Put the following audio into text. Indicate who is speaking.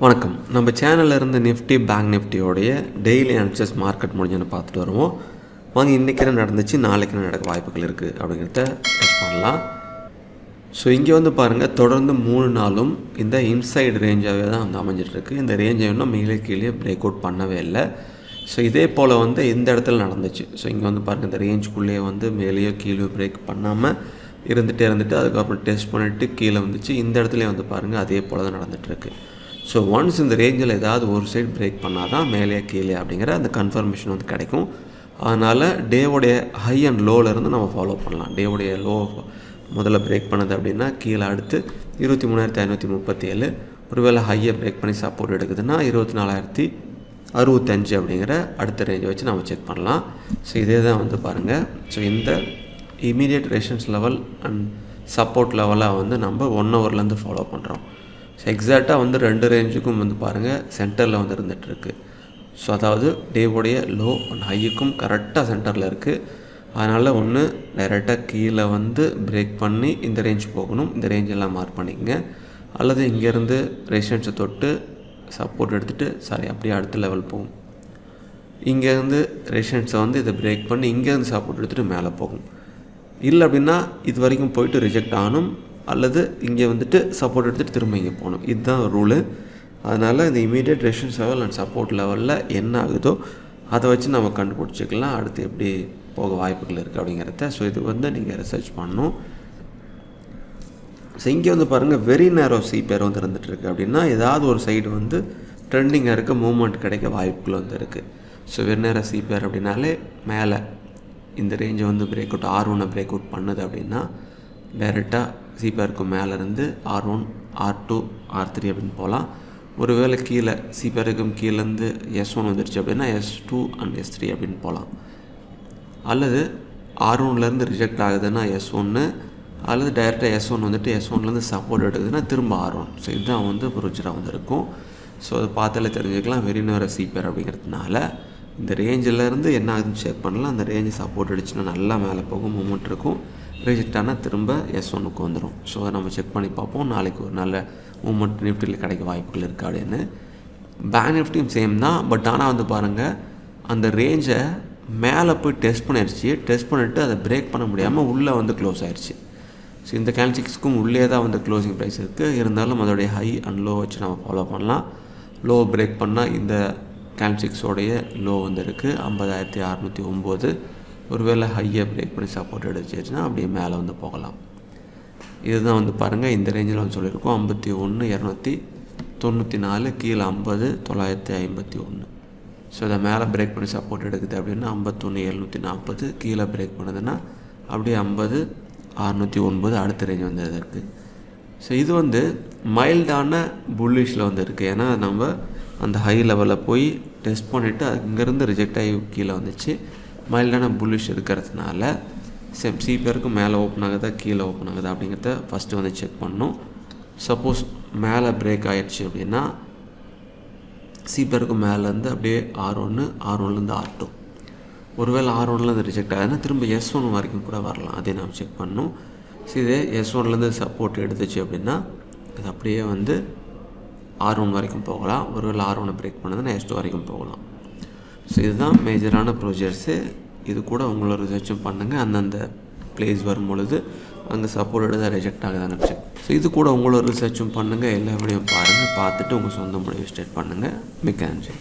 Speaker 1: வணக்கம். நம்ம சேனல்ல இருந்து நிஃப்டி, பேங்க் நிஃப்டியோடைய டெய்லி அனாலிசிஸ் மார்க்கெட் முடிஞ்சுன்னு பார்த்துட்டு வருவோம். வாங்க இன்றைக்கி என்ன நடந்துச்சு, நாளைக்கு என்ன நடக்க வாய்ப்புகள் இருக்குது அப்படிங்கிறத டெஸ்ட் பண்ணலாம். ஸோ இங்கே வந்து பாருங்கள், தொடர்ந்து 3 நாளும் இந்த இன்சைடு ரேஞ்சாகவே தான் வந்து அமைஞ்சிட்ருக்கு. இந்த ரேஞ்சை இன்னும் மேலே கீழே பிரேக் அவுட் பண்ணவே இல்லை. ஸோ இதே போல் வந்து இந்த இடத்துல நடந்துச்சு. ஸோ இங்கே வந்து பாருங்கள், இந்த ரேஞ்சுக்குள்ளேயே வந்து மேலேயோ கீழே பிரேக் பண்ணாமல் இருந்துட்டு அதுக்கப்புறம் டெஸ்ட் பண்ணிவிட்டு கீழே வந்துச்சு. இந்த இடத்துல வந்து பாருங்கள், அதே போல் தான் நடந்துகிட்ருக்கு. ஸோ ஒன்ஸ் இந்த ரேஞ்சில் ஏதாவது ஒரு சைடு பிரேக் பண்ணால் தான் மேலே கீழே அப்படிங்கிற அந்த கன்ஃபர்மேஷன் வந்து கிடைக்கும். அதனால் டேவோடைய ஹை அண்ட் லோவிலேருந்து நம்ம ஃபாலோ பண்ணலாம். டேவோடைய லோ முதல்ல பிரேக் பண்ணது அப்படின்னா கீழே அடுத்து 23,537. ஒருவேளை ஹையை பிரேக் பண்ணி சப்போர்ட் எடுக்குதுன்னா 24,065 அப்படிங்கிற அடுத்த ரேஞ்சை வச்சு நம்ம செக் பண்ணலாம். ஸோ இதே தான் வந்து பாருங்கள். ஸோ இந்த immediate resistance level and support லெவலாக வந்து நம்ம 1 ஹவர்லேருந்து ஃபாலோ பண்ணுறோம். ஸோ எக்ஸாக்டாக வந்து 2 ரேஞ்சுக்கும் வந்து பாருங்கள் சென்டரில் வந்து இருந்துகிட்ருக்கு. ஸோ அதாவது டேவோடைய லோ அண்ட் ஹையுக்கும் கரெக்டாக சென்டரில் இருக்குது. அதனால் ஒன்று டைரெக்டாக கீழே வந்து பிரேக் பண்ணி இந்த ரேஞ்ச் போகணும், இந்த ரேஞ்செல்லாம் மார்க் பண்ணிக்கங்க. அல்லது இங்கேருந்து ரெசிஸ்டன்ஸை தொட்டு சப்போர்ட் எடுத்துகிட்டு அப்படியே அடுத்த லெவல் போகும். இங்கேருந்து ரெசிஸ்டன்ஸை வந்து இதை பிரேக் பண்ணி இங்கேருந்து சப்போர்ட் எடுத்துகிட்டு மேலே போகும். இல்லை அப்படின்னா இது வரைக்கும் போயிட்டு ரிஜெக்ட் ஆகணும், அல்லது இங்கே வந்துட்டு சப்போர்ட் எடுத்துகிட்டு திரும்ப இங்கே போகணும். இதுதான் ரூலு. அதனால் இந்த immediate resistance level and support லெவலில் என்ன ஆகுதோ அதை வச்சு நம்ம கண்டுபிடிச்சிக்கலாம் அடுத்து எப்படி போக வாய்ப்புகள் இருக்குது அப்படிங்கிறத. ஸோ இது வந்து நீங்கள் ரிசர்ச் பண்ணணும். ஸோ இங்கே வந்து பாருங்கள், வெரி நேரோ சிபேர் வந்து இருந்துகிட்ருக்கு. அப்படின்னா ஏதாவது ஒரு சைடு வந்து ட்ரெண்டிங்காக இருக்க மூவ்மெண்ட் கிடைக்க வாய்ப்புகள் வந்து இருக்குது. ஸோ வெரி நேரோ சிபேர் அப்படின்னாலே மேலே இந்த ரேஞ்சை வந்து break out R1 break out பண்ணுது அப்படின்னா டைரெக்டாக சிபேருக்கு மேலேருந்து R1, R2, R3 அப்படின்னு போகலாம். ஒருவேளை கீழே சிபேருக்கும் கீழேருந்து S1 வந்துடுச்சு அப்படின்னா S2 அண்ட் S3 அப்படின்னு போகலாம். அல்லது R1லேருந்து ரிஜெக்ட் ஆகுதுன்னா S1, அல்லது டைரெக்டாக S1 வந்துட்டு S1லேருந்து சப்போர்ட் எடுக்குதுன்னா திரும்ப R1. ஸோ இதுதான் வந்து ப்ரொசீஜராக வந்து இருக்கும். ஸோ அதை பார்த்தாலே தெரிஞ்சுக்கலாம் வெரி நேரோ சிபேர் அப்படிங்கிறதுனால இந்த ரேஞ்சிலேருந்து என்ன ஆகுதுன்னு செக் பண்ணலாம். அந்த ரேஞ்சு சப்போர்ட் அடிச்சுன்னா நல்லா மேலே போகும், மூமெண்ட் இருக்கும். ரிஜெக்ட் ஆனால் திரும்ப S1க்கு வந்துடும். ஸோ அதை நம்ம செக் பண்ணி பார்ப்போம். நாளைக்கு ஒரு நல்ல மூமெண்ட் நிஃப்டியில் கிடைக்க வாய்ப்புகள் இருக்குது அப்படின்னு. பேங்க் நிஃப்டியும் சேம் தான். பட் ஆனால் வந்து பாருங்கள், அந்த ரேஞ்சை மேலே போய் டெஸ்ட் பண்ணிவிட்டு அதை பிரேக் பண்ண முடியாமல் உள்ளே வந்து க்ளோஸ் ஆயிடுச்சு. ஸோ இந்த கேண்டில்ஸ்டிக்ஸ்க்கும் உள்ளே தான் வந்து க்ளோசிங் ப்ரைஸ் இருக்குது. இருந்தாலும் அதோடைய ஹை அண்ட் லோ வச்சு நம்ம ஃபாலோ பண்ணலாம். லோ பிரேக் பண்ணால் இந்த கேண்டில்ஸ்டிக்ஸோடைய லோ வந்து இருக்குது 50,609. ஒருவேளை ஹையை பிரேக் பண்ணி சப்போர்ட் எடுத்துச்சுன்னா அப்படியே மேலே வந்து போகலாம். இதுதான் வந்து பாருங்கள், இந்த ரேஞ்சில் வந்து சொல்லியிருக்கோம் 51,294, கீழே 50,951. ஸோ இதை மேலே பிரேக் பண்ணி சப்போர்ட் எடுக்குது அப்படின்னா 51,740, கீழே பிரேக் பண்ணுதுன்னா அப்படியே 50,609 அடுத்த ரேஞ்ச் வந்து இருக்குது. ஸோ இது வந்து மைல்டான புல்லிஷில் வந்து இருக்குது. ஏன்னா நம்ம அந்த ஹை லெவலில் போய் டெஸ்ட் பண்ணிவிட்டு அங்கேருந்து ரிஜெக்ட் ஆகி கீழே வந்துச்சு. மைல்டான புல்லிஷ் இருக்கிறதுனால சிபேருக்கு மேலே ஓப்பன் ஆகுதா கீழே ஓப்பன் ஆகுதா அப்படிங்கிறத ஃபஸ்ட்டு வந்து செக் பண்ணணும். சப்போஸ் மேலே பிரேக் ஆகிடுச்சு அப்படின்னா சிபேருக்கு மேலேருந்து அப்படியே R1லேருந்து R2. ஒருவேளை R1லேருந்து ரிஜெக்ட் ஆகுதுன்னா திரும்ப S1 வரைக்கும் கூட வரலாம். அதே நம்ம செக் பண்ணணும். ஸோ இதே S1லேருந்து சப்போர்ட் எடுத்துச்சு அப்படின்னா அது அப்படியே வந்து R1 வரைக்கும் போகலாம். ஒருவேளை R1 பிரேக் பண்ணதுன்னா S2 வரைக்கும் போகலாம். ஸோ இதுதான் மேஜரான ப்ரொசீஜர்ஸு. இது கூட உங்களோட ரிசர்ச்சும் பண்ணுங்கள். அந்தந்த பிளேஸ் வரும்பொழுது அங்கே சப்போர்ட் எடுத்து ரிஜெக்ட் ஆகுதான்னு செக். ஸோ இது கூட உங்களோட ரிசர்ச்சும் பண்ணுங்கள். எல்லா வீடியோவும் பாருங்கள். பார்த்துட்டு உங்கள் சொந்த முடிவு ஸ்டேட் பண்ணுங்கள். மிக்க நன்றி.